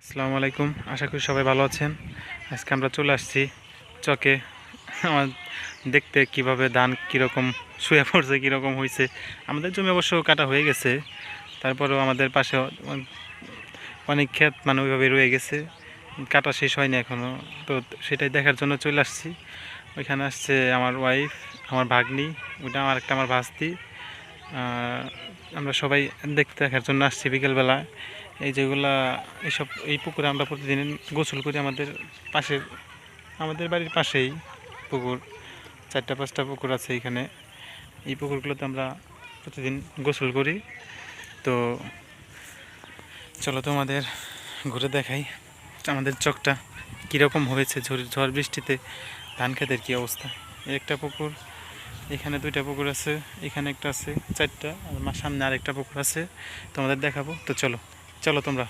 আসসালামু আলাইকুম, আশা করি সবাই ভালো আছেন। আজকে আমরা চলে আসছি চকে। আমার দেখতে কিভাবে ধান কীরকম শুয়ে পড়ছে, কীরকম হয়েছে। আমাদের জমি অবশ্য কাটা হয়ে গেছে, তারপরেও আমাদের পাশে অনেক ক্ষেত মানে ওইভাবে রয়ে গেছে, কাটা শেষ হয়নি এখনও। তো সেটাই দেখার জন্য চলে আসছি। ওইখানে আসছে আমার ওয়াইফ, আমার ভাগ্নি, ওইটা আমার ভাস্তি। আমরা সবাই দেখার জন্য আসছি বিকেলবেলা। এই যেগুলা এই পুকুরে আমরা প্রতিদিন গোসল করি। আমাদের বাড়ির পাশেই পুকুর, 4-5টা পুকুর আছে এখানে। এই পুকুরগুলোতে আমরা প্রতিদিন গোসল করি। তো চলো তোমাদের ঘুরে দেখাই আমাদের চকটা কীরকম হয়েছে ঝড় বৃষ্টিতে, ধান খেতের কী অবস্থা। একটা পুকুর, এখানে 2টা পুকুর আছে, এখানে একটা আছে, 4টা, আর সামনে আরেকটা পুকুর আছে, তোমাদের দেখাবো। তো চলো তোমরা।